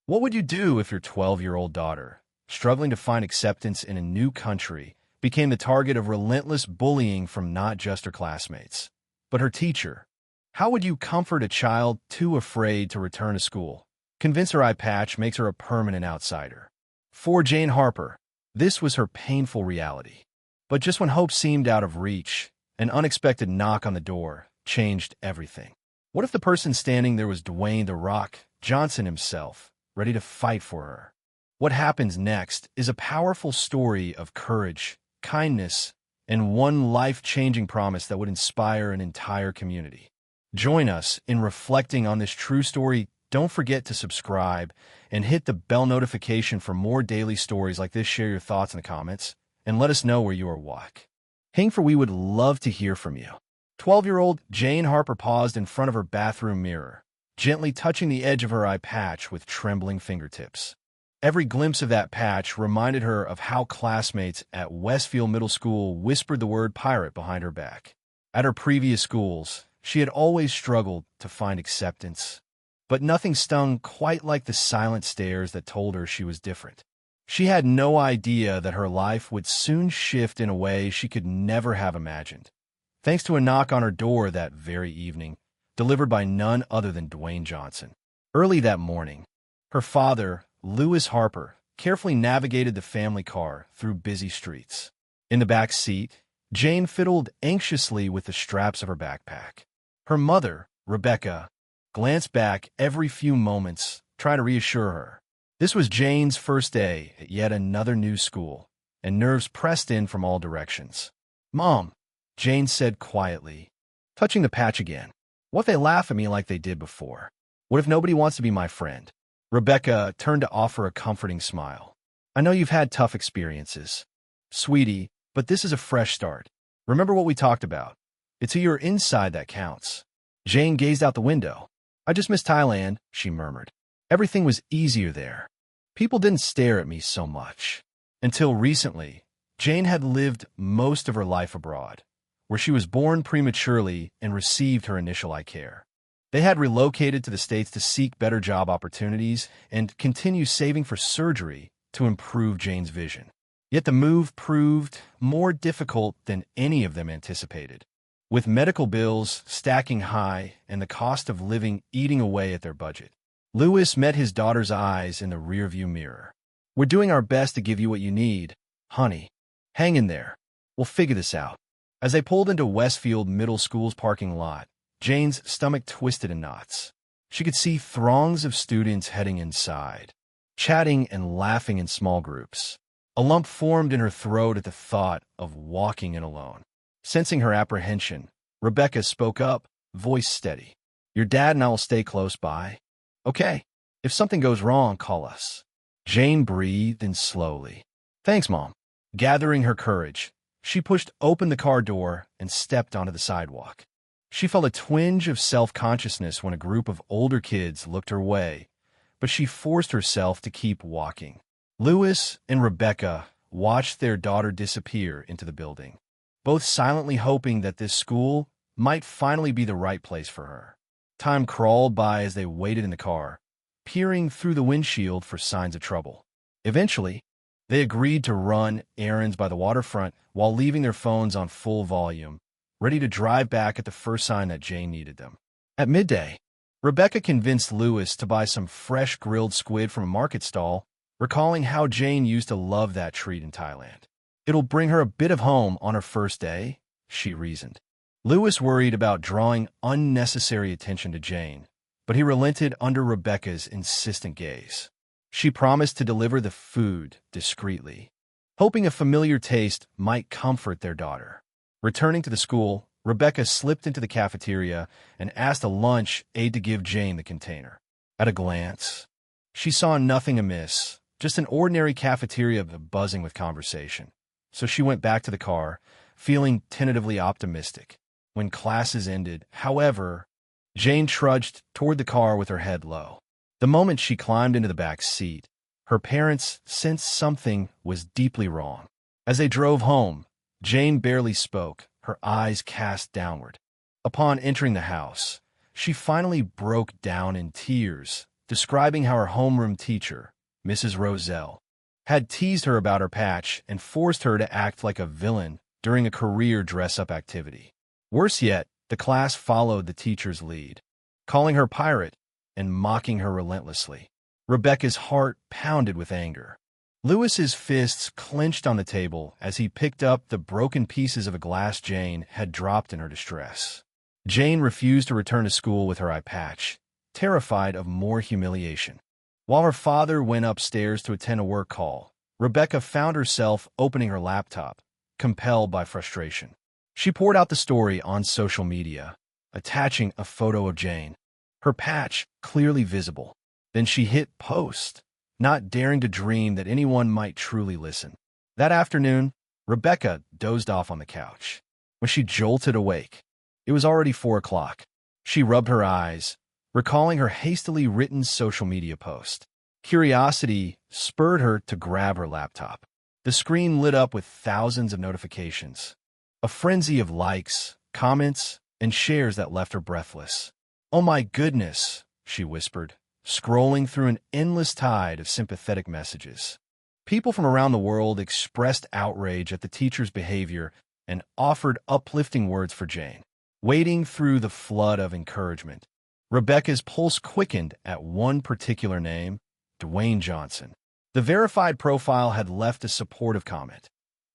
What would you do if your 12-year-old daughter, struggling to find acceptance in a new country, became the target of relentless bullying from not just her classmates, but her teacher? How would you comfort a child too afraid to return to school? Convince her eye patch makes her a permanent outsider. For Jane Harper, this was her painful reality. But just when hope seemed out of reach, an unexpected knock on the door changed everything. What if the person standing there was Dwayne "The Rock" Johnson himself, ready to fight for her? What happens next is a powerful story of courage, kindness, and one life-changing promise that would inspire an entire community. Join us in reflecting on this true story. Don't forget to subscribe and hit the bell notification for more daily stories like this. Share your thoughts in the comments and let us know where you are watching. For we would love to hear from you. 12-year-old Jane Harper paused in front of her bathroom mirror, gently touching the edge of her eye patch with trembling fingertips. Every glimpse of that patch reminded her of how classmates at Westfield Middle School whispered the word pirate behind her back. At her previous schools, she had always struggled to find acceptance, but nothing stung quite like the silent stares that told her she was different. She had no idea that her life would soon shift in a way she could never have imagined, thanks to a knock on her door that very evening, delivered by none other than Dwayne Johnson. Early that morning, her father, Lewis Harper, carefully navigated the family car through busy streets. In the back seat, Jane fiddled anxiously with the straps of her backpack. Her mother, Rebecca, glanced back every few moments, trying to reassure her. This was Jane's first day at yet another new school, and nerves pressed in from all directions. "Mom," Jane said quietly, touching the patch again. "What if they laugh at me like they did before? What if nobody wants to be my friend?" Rebecca turned to offer a comforting smile. "I know you've had tough experiences, sweetie, but this is a fresh start. Remember what we talked about. It's who you're inside that counts." Jane gazed out the window. "I just miss Thailand," she murmured. "Everything was easier there. People didn't stare at me so much." Until recently, Jane had lived most of her life abroad, where she was born prematurely and received her initial eye care. They had relocated to the States to seek better job opportunities and continue saving for surgery to improve Jane's vision. Yet the move proved more difficult than any of them anticipated, with medical bills stacking high and the cost of living eating away at their budget. Lewis met his daughter's eyes in the rearview mirror. "We're doing our best to give you what you need, honey. Hang in there. We'll figure this out." As they pulled into Westfield Middle School's parking lot, Jane's stomach twisted in knots. She could see throngs of students heading inside, chatting and laughing in small groups. A lump formed in her throat at the thought of walking in alone. Sensing her apprehension, Rebecca spoke up, voice steady. "Your dad and I will stay close by. Okay, if something goes wrong, call us." Jane breathed in slowly. "Thanks, Mom." Gathering her courage, she pushed open the car door and stepped onto the sidewalk. She felt a twinge of self-consciousness when a group of older kids looked her way, but she forced herself to keep walking. Lewis and Rebecca watched their daughter disappear into the building, both silently hoping that this school might finally be the right place for her. Time crawled by as they waited in the car, peering through the windshield for signs of trouble. Eventually, they agreed to run errands by the waterfront while leaving their phones on full volume, ready to drive back at the first sign that Jane needed them. At midday, Rebecca convinced Lewis to buy some fresh grilled squid from a market stall, recalling how Jane used to love that treat in Thailand. "It'll bring her a bit of home on her first day," she reasoned. Lewis worried about drawing unnecessary attention to Jane, but he relented under Rebecca's insistent gaze. She promised to deliver the food discreetly, hoping a familiar taste might comfort their daughter. Returning to the school, Rebecca slipped into the cafeteria and asked a lunch aide to give Jane the container. At a glance, she saw nothing amiss, just an ordinary cafeteria buzzing with conversation. So she went back to the car, feeling tentatively optimistic. When classes ended, however, Jane trudged toward the car with her head low. The moment she climbed into the back seat, her parents sensed something was deeply wrong. As they drove home, Jane barely spoke, her eyes cast downward. Upon entering the house, she finally broke down in tears describing how her homeroom teacher, Mrs. Roselle, had teased her about her patch and forced her to act like a villain during a career dress-up activity. Worse yet, the class followed the teacher's lead, calling her pirate and mocking her relentlessly. Rebecca's heart pounded with anger. Lewis's fists clenched on the table as he picked up the broken pieces of a glass Jane had dropped in her distress. Jane refused to return to school with her eye patch, terrified of more humiliation. While her father went upstairs to attend a work call, Rebecca found herself opening her laptop, compelled by frustration. She poured out the story on social media, attaching a photo of Jane, her patch clearly visible. Then she hit post, not daring to dream that anyone might truly listen. That afternoon, Rebecca dozed off on the couch. When she jolted awake, it was already 4 o'clock. She rubbed her eyes, recalling her hastily written social media post. Curiosity spurred her to grab her laptop. The screen lit up with thousands of notifications, a frenzy of likes, comments, and shares that left her breathless. "Oh my goodness," she whispered, scrolling through an endless tide of sympathetic messages. People from around the world expressed outrage at the teacher's behavior and offered uplifting words for Jane. Wading through the flood of encouragement, Rebecca's pulse quickened at one particular name, Dwayne Johnson. The verified profile had left a supportive comment.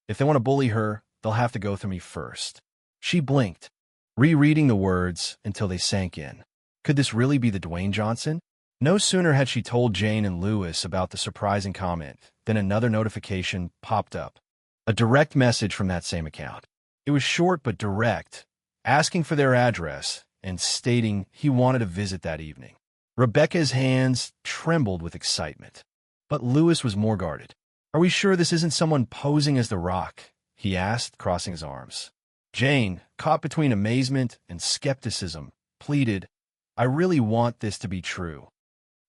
"If they want to bully her, they'll have to go through me first." She blinked, rereading the words until they sank in. Could this really be the Dwayne Johnson? No sooner had she told Jane and Lewis about the surprising comment than another notification popped up. A direct message from that same account. It was short but direct, asking for their address and stating he wanted to visit that evening. Rebecca's hands trembled with excitement. But Lewis was more guarded. "Are we sure this isn't someone posing as the Rock?" he asked, crossing his arms. Jane, caught between amazement and skepticism, pleaded, "I really want this to be true."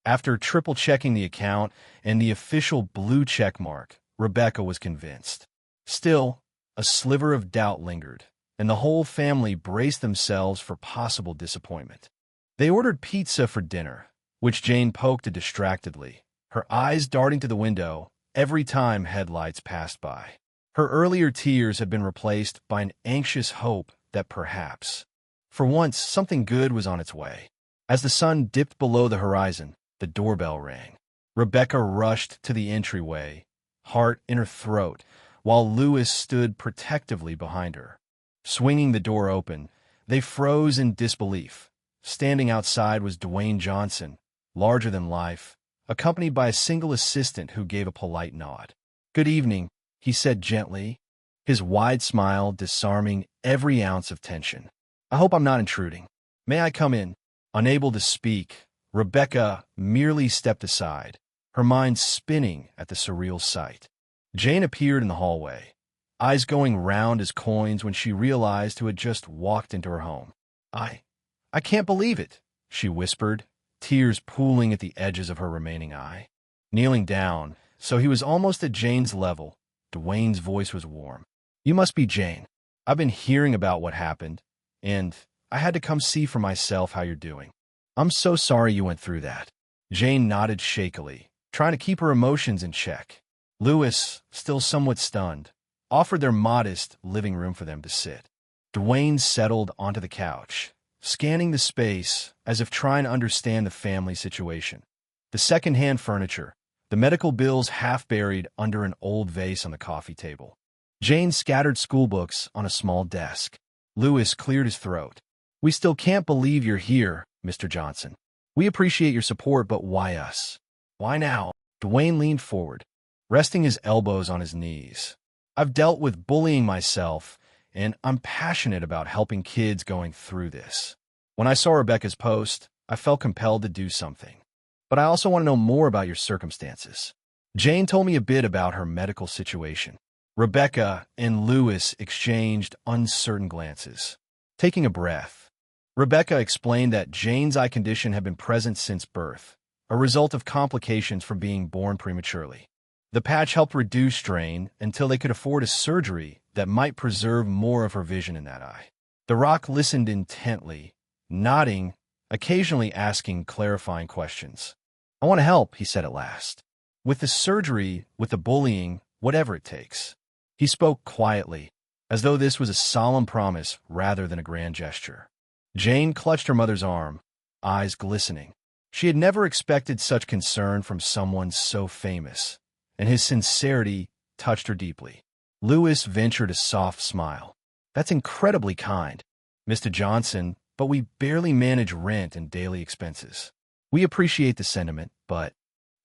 After triple-checking the account and the official blue check mark, Rebecca was convinced. Still, a sliver of doubt lingered, and the whole family braced themselves for possible disappointment. They ordered pizza for dinner, which Jane poked distractedly, her eyes darting to the window every time headlights passed by. Her earlier tears had been replaced by an anxious hope that perhaps, for once, something good was on its way. As the sun dipped below the horizon, the doorbell rang. Rebecca rushed to the entryway, heart in her throat, while Lewis stood protectively behind her. Swinging the door open, they froze in disbelief. Standing outside was Dwayne Johnson, larger than life, accompanied by a single assistant who gave a polite nod. "Good evening," he said gently, his wide smile disarming every ounce of tension. "I hope I'm not intruding. May I come in?" Unable to speak, Rebecca merely stepped aside, her mind spinning at the surreal sight. Jane appeared in the hallway, eyes going round as coins when she realized who had just walked into her home. I can't believe it," she whispered, tears pooling at the edges of her remaining eye. Kneeling down, so he was almost at Jane's level, Dwayne's voice was warm. "You must be Jane. I've been hearing about what happened, and I had to come see for myself how you're doing. I'm so sorry you went through that." Jane nodded shakily, trying to keep her emotions in check. Lewis, still somewhat stunned, offered their modest living room for them to sit. Dwayne settled onto the couch, scanning the space as if trying to understand the family situation. The second-hand furniture, the medical bills half buried under an old vase on the coffee table. Jane scattered schoolbooks on a small desk. Lewis cleared his throat. "We still can't believe you're here, Mr. Johnson. We appreciate your support, but why us? Why now?" Dwayne leaned forward, resting his elbows on his knees. "I've dealt with bullying myself, and I'm passionate about helping kids going through this. When I saw Rebecca's post, I felt compelled to do something. But I also want to know more about your circumstances." Jane told me a bit about her medical situation. Rebecca and Lewis exchanged uncertain glances. Taking a breath, Rebecca explained that Jane's eye condition had been present since birth, a result of complications from being born prematurely. The patch helped reduce strain until they could afford a surgery that might preserve more of her vision in that eye. The Rock listened intently, nodding, occasionally asking clarifying questions. "I want to help," he said at last. "With the surgery, with the bullying, whatever it takes." He spoke quietly, as though this was a solemn promise rather than a grand gesture. Jane clutched her mother's arm, eyes glistening. She had never expected such concern from someone so famous, and his sincerity touched her deeply. Lewis ventured a soft smile. "That's incredibly kind, Mr. Johnson, but we barely manage rent and daily expenses. We appreciate the sentiment, but—"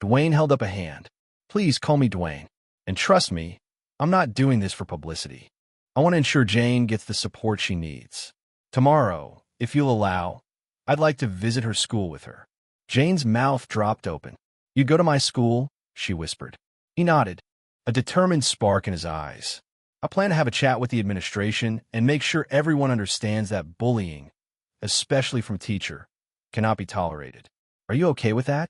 Dwayne held up a hand. "Please call me Dwayne. And trust me, I'm not doing this for publicity. I want to ensure Jane gets the support she needs. Tomorrow, if you'll allow, I'd like to visit her school with her." Jane's mouth dropped open. "You'd go to my school?" she whispered. He nodded, a determined spark in his eyes. "I plan to have a chat with the administration and make sure everyone understands that bullying, especially from teacher, cannot be tolerated. Are you okay with that?"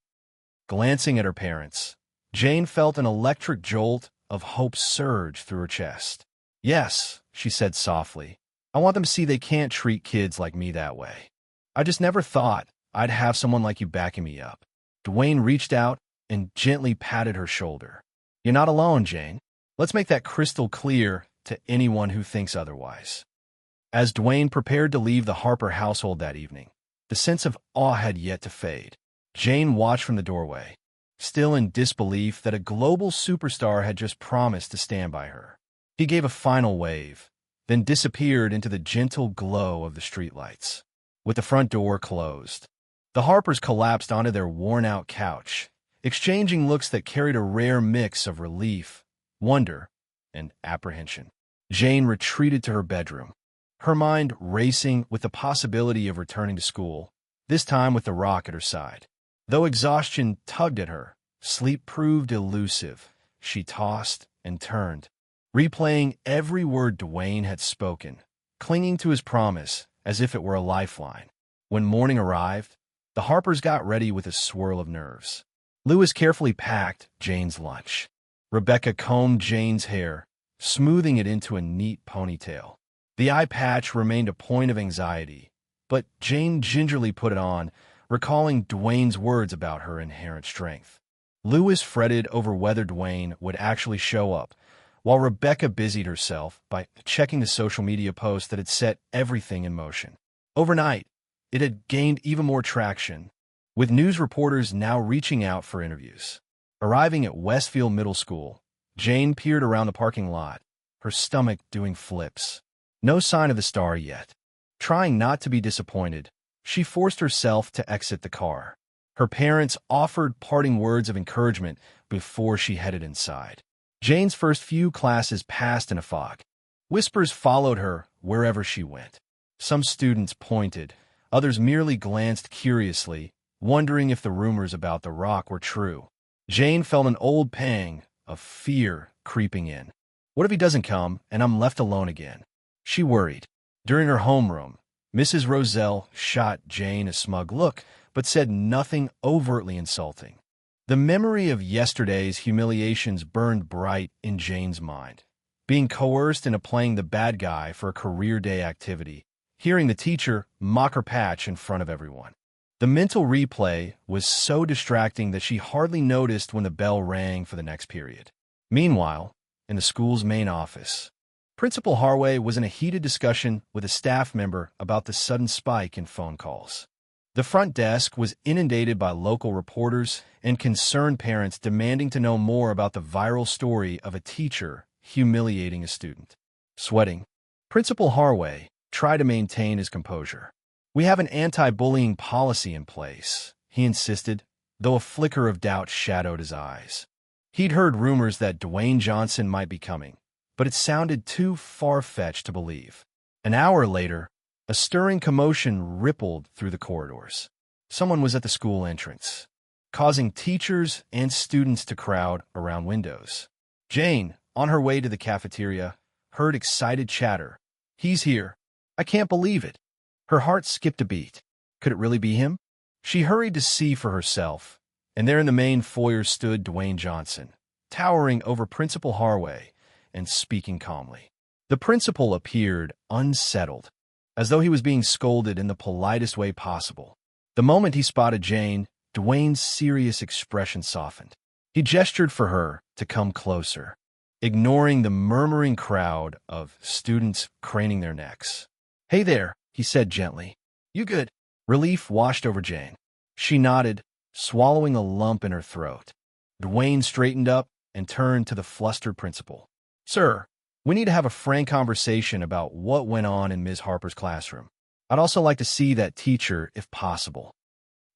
Glancing at her parents, Jane felt an electric jolt of hope surge through her chest. "Yes," she said softly. "I want them to see they can't treat kids like me that way. I just never thought I'd have someone like you backing me up." Dwayne reached out and gently patted her shoulder. "You're not alone, Jane. Let's make that crystal clear to anyone who thinks otherwise." As Dwayne prepared to leave the Harper household that evening, the sense of awe had yet to fade. Jane watched from the doorway, still in disbelief that a global superstar had just promised to stand by her. He gave a final wave, then disappeared into the gentle glow of the streetlights. With the front door closed, the Harpers collapsed onto their worn-out couch, exchanging looks that carried a rare mix of relief, wonder, and apprehension. Jane retreated to her bedroom, her mind racing with the possibility of returning to school, this time with the rock at her side. Though exhaustion tugged at her, sleep proved elusive. She tossed and turned, replaying every word Dwayne had spoken, clinging to his promise as if it were a lifeline. When morning arrived, the Harpers got ready with a swirl of nerves. Lewis carefully packed Jane's lunch. Rebecca combed Jane's hair, smoothing it into a neat ponytail. The eye patch remained a point of anxiety, but Jane gingerly put it on, recalling Dwayne's words about her inherent strength. Lewis fretted over whether Dwayne would actually show up, while Rebecca busied herself by checking the social media post that had set everything in motion. Overnight, it had gained even more traction, with news reporters now reaching out for interviews. Arriving at Westfield Middle School, Jane peered around the parking lot, her stomach doing flips. No sign of the star yet. Trying not to be disappointed, she forced herself to exit the car. Her parents offered parting words of encouragement before she headed inside. Jane's first few classes passed in a fog. Whispers followed her wherever she went. Some students pointed, others merely glanced curiously, wondering if the rumors about the rock were true. Jane felt an old pang of fear creeping in. What if he doesn't come and I'm left alone again? She worried. During her homeroom, Mrs. Roselle shot Jane a smug look, but said nothing overtly insulting. The memory of yesterday's humiliations burned bright in Jane's mind. Being coerced into playing the bad guy for a career day activity, hearing the teacher mock her patch in front of everyone. The mental replay was so distracting that she hardly noticed when the bell rang for the next period. Meanwhile, in the school's main office, Principal Harway was in a heated discussion with a staff member about the sudden spike in phone calls. The front desk was inundated by local reporters and concerned parents demanding to know more about the viral story of a teacher humiliating a student. Sweating, Principal Harway tried to maintain his composure. "We have an anti-bullying policy in place," he insisted, though a flicker of doubt shadowed his eyes. He'd heard rumors that Dwayne Johnson might be coming, but it sounded too far-fetched to believe. An hour later, a stirring commotion rippled through the corridors. Someone was at the school entrance, causing teachers and students to crowd around windows. Jane, on her way to the cafeteria, heard excited chatter. "He's here. I can't believe it." Her heart skipped a beat. Could it really be him? She hurried to see for herself, and there in the main foyer stood Dwayne Johnson, towering over Principal Harway and speaking calmly. The principal appeared unsettled, as though he was being scolded in the politest way possible. The moment he spotted Jane, Dwayne's serious expression softened. He gestured for her to come closer, ignoring the murmuring crowd of students craning their necks. "Hey there," he said gently. "You good?" Relief washed over Jane. She nodded, swallowing a lump in her throat. Dwayne straightened up and turned to the flustered principal. "Sir, we need to have a frank conversation about what went on in Ms. Harper's classroom. I'd also like to see that teacher if possible."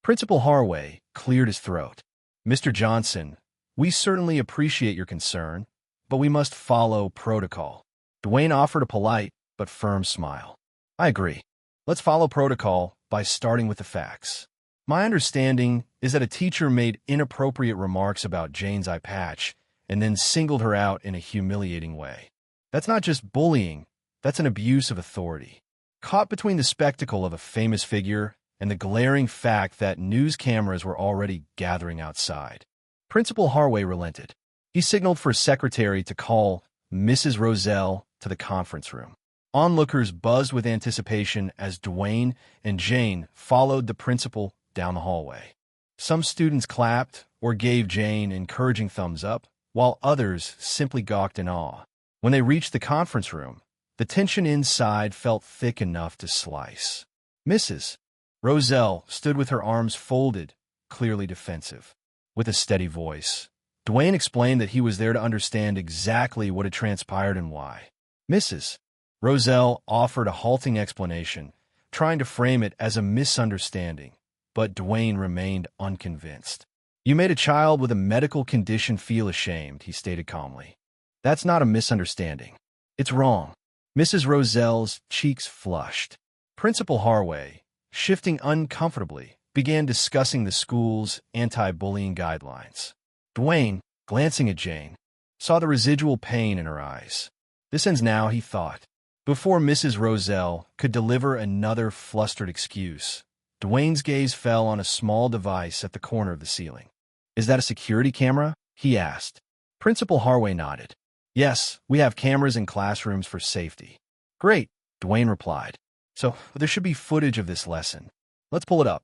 Principal Harway cleared his throat. "Mr. Johnson, we certainly appreciate your concern, but we must follow protocol." Dwayne offered a polite but firm smile. "I agree. Let's follow protocol by starting with the facts. My understanding is that a teacher made inappropriate remarks about Jane's eye patch and then singled her out in a humiliating way. That's not just bullying, that's an abuse of authority. Caught between the spectacle of a famous figure and the glaring fact that news cameras were already gathering outside, Principal Harway relented. He signaled for his secretary to call Mrs. Roselle to the conference room. Onlookers buzzed with anticipation as Dwayne and Jane followed the principal down the hallway. Some students clapped or gave Jane encouraging thumbs up, while others simply gawked in awe. When they reached the conference room, the tension inside felt thick enough to slice. Mrs. Roselle stood with her arms folded, clearly defensive. With a steady voice, Dwayne explained that he was there to understand exactly what had transpired and why. Mrs. Roselle offered a halting explanation, trying to frame it as a misunderstanding, but Dwayne remained unconvinced. "You made a child with a medical condition feel ashamed," he stated calmly. "That's not a misunderstanding. It's wrong." Mrs. Roselle's cheeks flushed. Principal Harway, shifting uncomfortably, began discussing the school's anti-bullying guidelines. Dwayne, glancing at Jane, saw the residual pain in her eyes. This ends now, he thought. Before Mrs. Roselle could deliver another flustered excuse, Dwayne's gaze fell on a small device at the corner of the ceiling. "Is that a security camera?" he asked. Principal Harway nodded. "Yes, we have cameras in classrooms for safety." "Great," Dwayne replied. "So there should be footage of this lesson. Let's pull it up."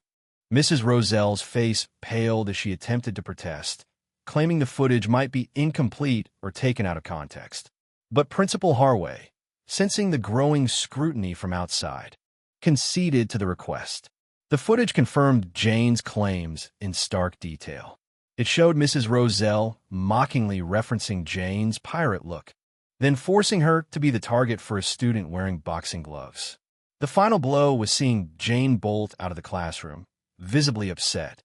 Mrs. Roselle's face paled as she attempted to protest, claiming the footage might be incomplete or taken out of context. But Principal Harway, sensing the growing scrutiny from outside, conceded to the request. The footage confirmed Jane's claims in stark detail. It showed Mrs. Roselle mockingly referencing Jane's pirate look, then forcing her to be the target for a student wearing boxing gloves. The final blow was seeing Jane bolt out of the classroom, visibly upset.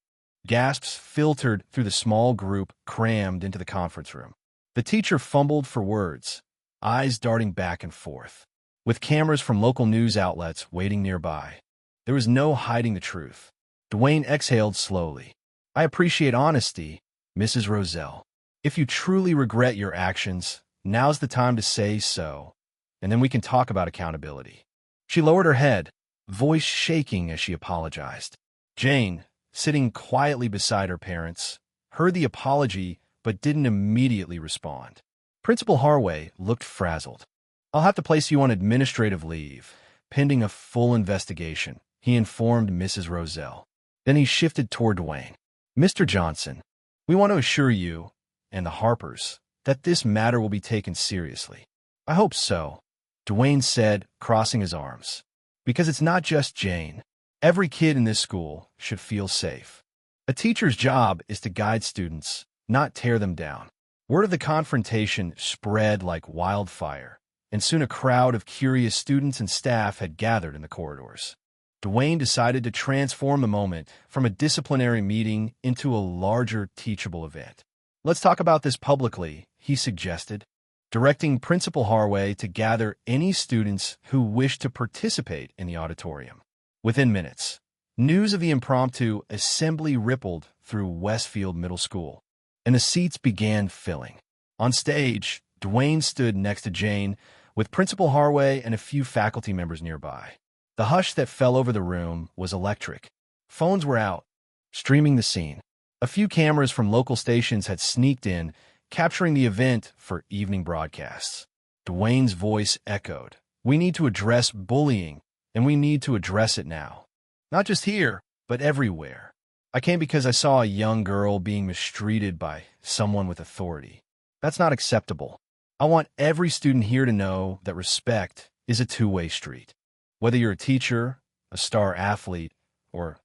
Gasps filtered through the small group crammed into the conference room. The teacher fumbled for words, eyes darting back and forth. With cameras from local news outlets waiting nearby, there was no hiding the truth. Dwayne exhaled slowly. "I appreciate honesty, Mrs. Roselle. If you truly regret your actions, now's the time to say so, and then we can talk about accountability." She lowered her head, voice shaking as she apologized. Jane, sitting quietly beside her parents, heard the apology but didn't immediately respond. Principal Harway looked frazzled. "I'll have to place you on administrative leave, pending a full investigation," he informed Mrs. Roselle. Then he shifted toward Dwayne. "Mr. Johnson, we want to assure you, and the Harpers, that this matter will be taken seriously." "I hope so," Dwayne said, crossing his arms. "Because it's not just Jane. Every kid in this school should feel safe. A teacher's job is to guide students, not tear them down." Word of the confrontation spread like wildfire, and soon a crowd of curious students and staff had gathered in the corridors. Dwayne decided to transform the moment from a disciplinary meeting into a larger teachable event. "Let's talk about this publicly," he suggested, directing Principal Harway to gather any students who wished to participate in the auditorium. Within minutes, news of the impromptu assembly rippled through Westfield Middle School, and the seats began filling. On stage, Dwayne stood next to Jane, with Principal Harway and a few faculty members nearby. The hush that fell over the room was electric. Phones were out, streaming the scene. A few cameras from local stations had sneaked in, capturing the event for evening broadcasts. Dwayne's voice echoed. "We need to address bullying, and we need to address it now. Not just here, but everywhere." I came because I saw a young girl being mistreated by someone with authority. That's not acceptable. I want every student here to know that respect is a two-way street. Whether you're a teacher, a star athlete, or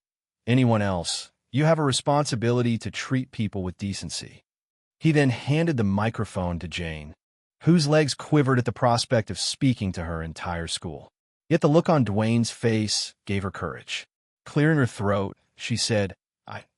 anyone else, you have a responsibility to treat people with decency. He then handed the microphone to Jane, whose legs quivered at the prospect of speaking to her entire school. Yet the look on Dwayne's face gave her courage. Clearing her throat, she said,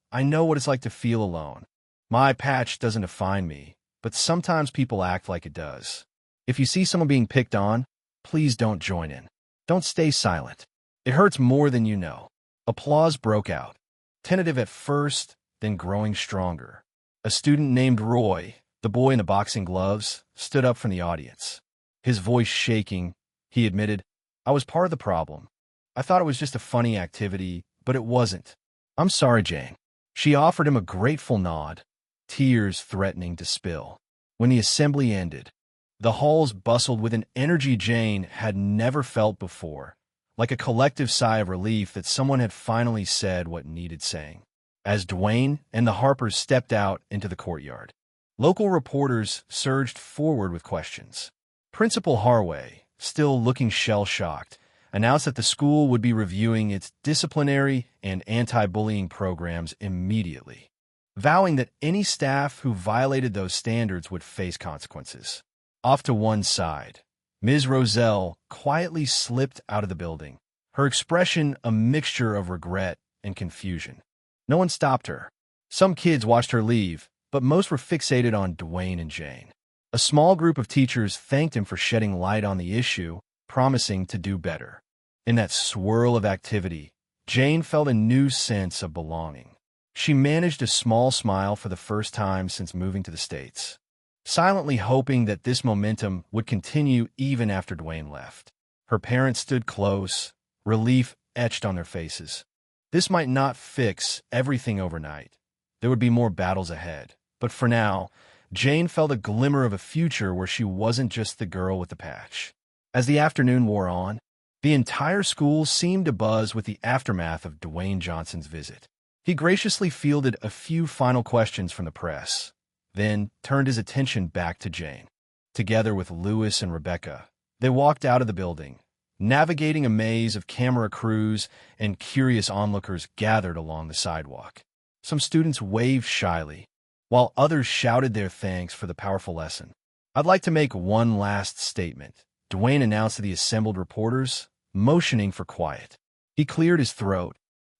I know what it's like to feel alone. My patch doesn't define me, but sometimes people act like it does. If you see someone being picked on, please don't join in. Don't stay silent. It hurts more than you know. Applause broke out, tentative at first, then growing stronger. A student named Roy, the boy in the boxing gloves, stood up from the audience. His voice shaking, he admitted, I was part of the problem. I thought it was just a funny activity, but it wasn't. I'm sorry, Jane. She offered him a grateful nod, tears threatening to spill. When the assembly ended, the halls bustled with an energy Jane had never felt before, like a collective sigh of relief that someone had finally said what needed saying. As Dwayne and the Harpers stepped out into the courtyard, local reporters surged forward with questions. Principal Harway, still looking shell-shocked, announced that the school would be reviewing its disciplinary and anti-bullying programs immediately, vowing that any staff who violated those standards would face consequences. Off to one side, Ms. Roselle quietly slipped out of the building, her expression a mixture of regret and confusion. No one stopped her. Some kids watched her leave, but most were fixated on Dwayne and Jane. A small group of teachers thanked him for shedding light on the issue, promising to do better. In that swirl of activity, Jane felt a new sense of belonging. She managed a small smile for the first time since moving to the States, silently hoping that this momentum would continue even after Dwayne left. Her parents stood close, relief etched on their faces. This might not fix everything overnight. There would be more battles ahead. But for now, Jane felt a glimmer of a future where she wasn't just the girl with the patch. As the afternoon wore on, the entire school seemed to buzz with the aftermath of Dwayne Johnson's visit. He graciously fielded a few final questions from the press, then turned his attention back to Jane. Together with Lewis and Rebecca, they walked out of the building, navigating a maze of camera crews and curious onlookers gathered along the sidewalk. Some students waved shyly, while others shouted their thanks for the powerful lesson. I'd like to make one last statement, Dwayne announced to the assembled reporters, motioning for quiet. He cleared his throat,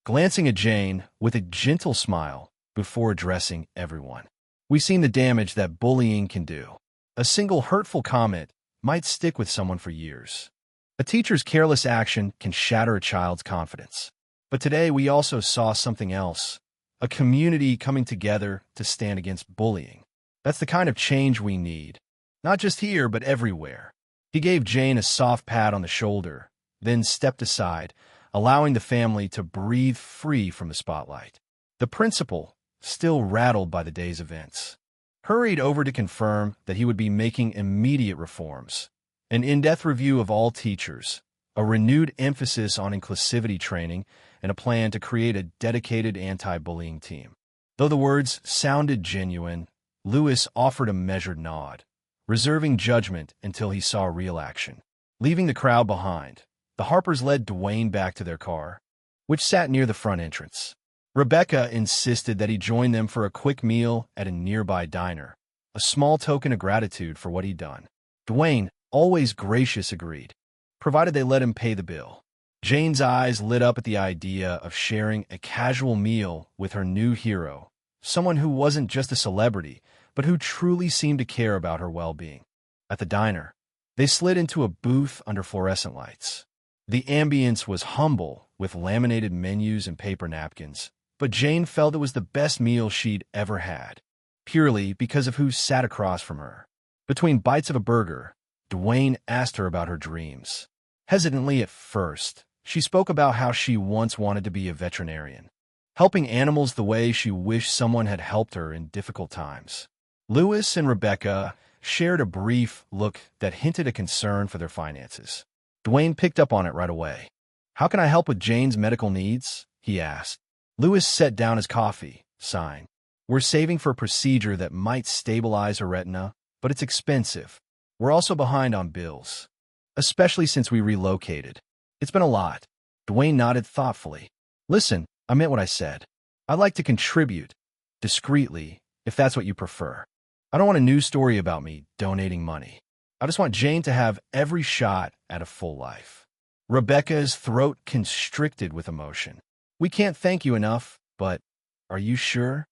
glancing at Jane with a gentle smile before addressing everyone. We've seen the damage that bullying can do. A single hurtful comment might stick with someone for years. A teacher's careless action can shatter a child's confidence. But today we also saw something else, a community coming together to stand against bullying. That's the kind of change we need, not just here, but everywhere. He gave Jane a soft pat on the shoulder, then stepped aside, allowing the family to breathe free from the spotlight. The principal, still rattled by the day's events, hurried over to confirm that he would be making immediate reforms, an in-depth review of all teachers, a renewed emphasis on inclusivity training, and a plan to create a dedicated anti-bullying team. Though the words sounded genuine, Lewis offered a measured nod, reserving judgment until he saw real action. Leaving the crowd behind, the Harpers led Dwayne back to their car, which sat near the front entrance. Rebecca insisted that he join them for a quick meal at a nearby diner, a small token of gratitude for what he'd done. Dwayne, always gracious, agreed, provided they let him pay the bill. Jane's eyes lit up at the idea of sharing a casual meal with her new hero, someone who wasn't just a celebrity, but who truly seemed to care about her well-being. At the diner, they slid into a booth under fluorescent lights. The ambience was humble, with laminated menus and paper napkins, but Jane felt it was the best meal she'd ever had, purely because of who sat across from her. Between bites of a burger, Dwayne asked her about her dreams. Hesitantly at first, she spoke about how she once wanted to be a veterinarian, helping animals the way she wished someone had helped her in difficult times. Lewis and Rebecca shared a brief look that hinted a concern for their finances. Dwayne picked up on it right away. "How can I help with Jane's medical needs?" he asked. Lewis set down his coffee, sighing. We're saving for a procedure that might stabilize her retina, but it's expensive. We're also behind on bills, especially since we relocated. It's been a lot. Dwayne nodded thoughtfully. Listen, I meant what I said. I'd like to contribute, discreetly, if that's what you prefer. I don't want a news story about me donating money. I just want Jane to have every shot at a full life. Rebecca's throat constricted with emotion. We can't thank you enough, but are you sure?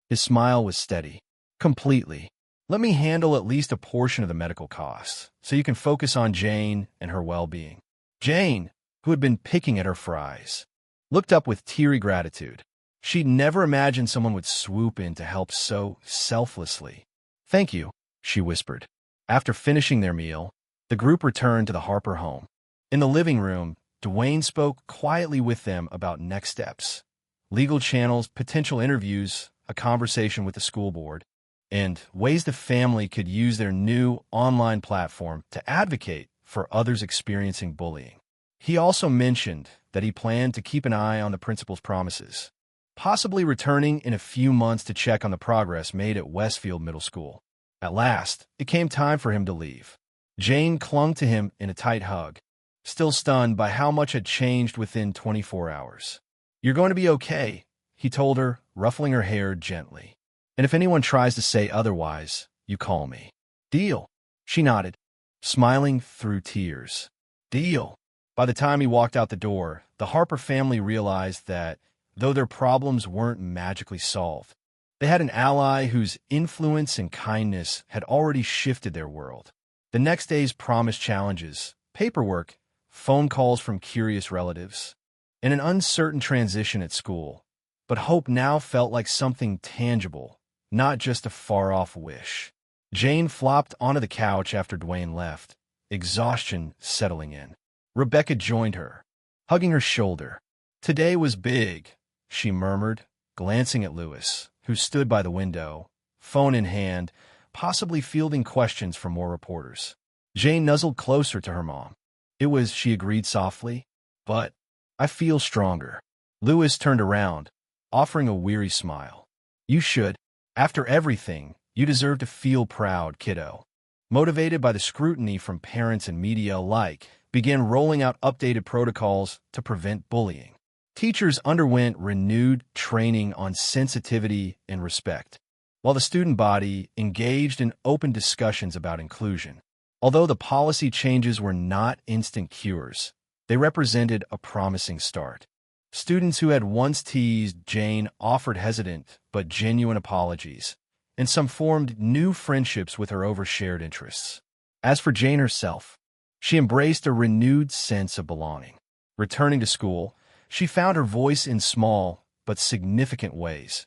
His smile was steady. Completely. Let me handle at least a portion of the medical costs, so you can focus on Jane and her well-being. Jane, who had been picking at her fries, looked up with teary gratitude. She'd never imagined someone would swoop in to help so selflessly. Thank you, she whispered. After finishing their meal, the group returned to the Harper home. In the living room, Dwayne spoke quietly with them about next steps, legal channels, potential interviews, a conversation with the school board, and ways the family could use their new online platform to advocate for others experiencing bullying. He also mentioned that he planned to keep an eye on the principal's promises, possibly returning in a few months to check on the progress made at Westfield Middle School. At last, it came time for him to leave. Jane clung to him in a tight hug, still stunned by how much had changed within 24 hours. You're going to be okay, he told her, ruffling her hair gently. And if anyone tries to say otherwise, you call me. Deal. She nodded, smiling through tears. Deal. By the time he walked out the door, the Harper family realized that, though their problems weren't magically solved, they had an ally whose influence and kindness had already shifted their world. The next day's promised challenges, paperwork, phone calls from curious relatives, and an uncertain transition at school. But hope now felt like something tangible, not just a far-off wish. Jane flopped onto the couch after Dwayne left, exhaustion settling in. Rebecca joined her, hugging her shoulder. Today was big, she murmured, glancing at Lewis, who stood by the window, phone in hand, possibly fielding questions from more reporters. Jane nuzzled closer to her mom. It was, she agreed softly, but I feel stronger. Lewis turned around, offering a weary smile. You should. After everything, you deserve to feel proud, kiddo. Motivated by the scrutiny from parents and media alike, began rolling out updated protocols to prevent bullying. Teachers underwent renewed training on sensitivity and respect, while the student body engaged in open discussions about inclusion. Although the policy changes were not instant cures, they represented a promising start. Students who had once teased Jane offered hesitant but genuine apologies, and some formed new friendships with her over shared interests. As for Jane herself, she embraced a renewed sense of belonging. Returning to school, she found her voice in small but significant ways,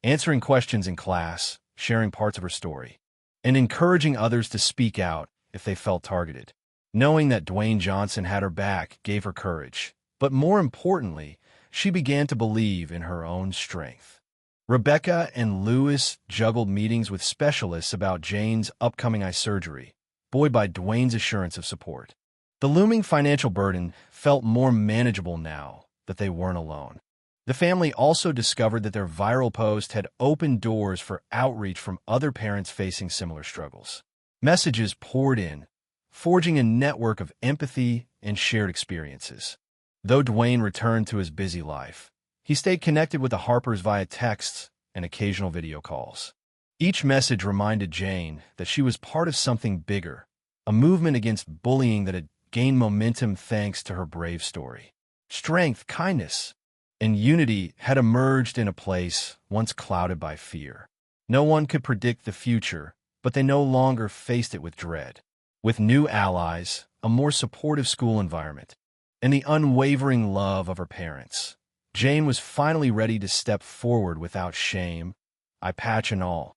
answering questions in class, sharing parts of her story, and encouraging others to speak out if they felt targeted. Knowing that Dwayne Johnson had her back gave her courage, but more importantly, she began to believe in her own strength. Rebecca and Lewis juggled meetings with specialists about Jane's upcoming eye surgery, buoyed by Dwayne's assurance of support. The looming financial burden felt more manageable now that they weren't alone. The family also discovered that their viral post had opened doors for outreach from other parents facing similar struggles. Messages poured in, forging a network of empathy and shared experiences. Though Dwayne returned to his busy life, he stayed connected with the Harpers via texts and occasional video calls. Each message reminded Jane that she was part of something bigger, a movement against bullying that had gained momentum thanks to her brave story. Strength, kindness, and unity had emerged in a place once clouded by fear. No one could predict the future, but they no longer faced it with dread. With new allies, a more supportive school environment, and the unwavering love of her parents, Jane was finally ready to step forward without shame, eye patch and all.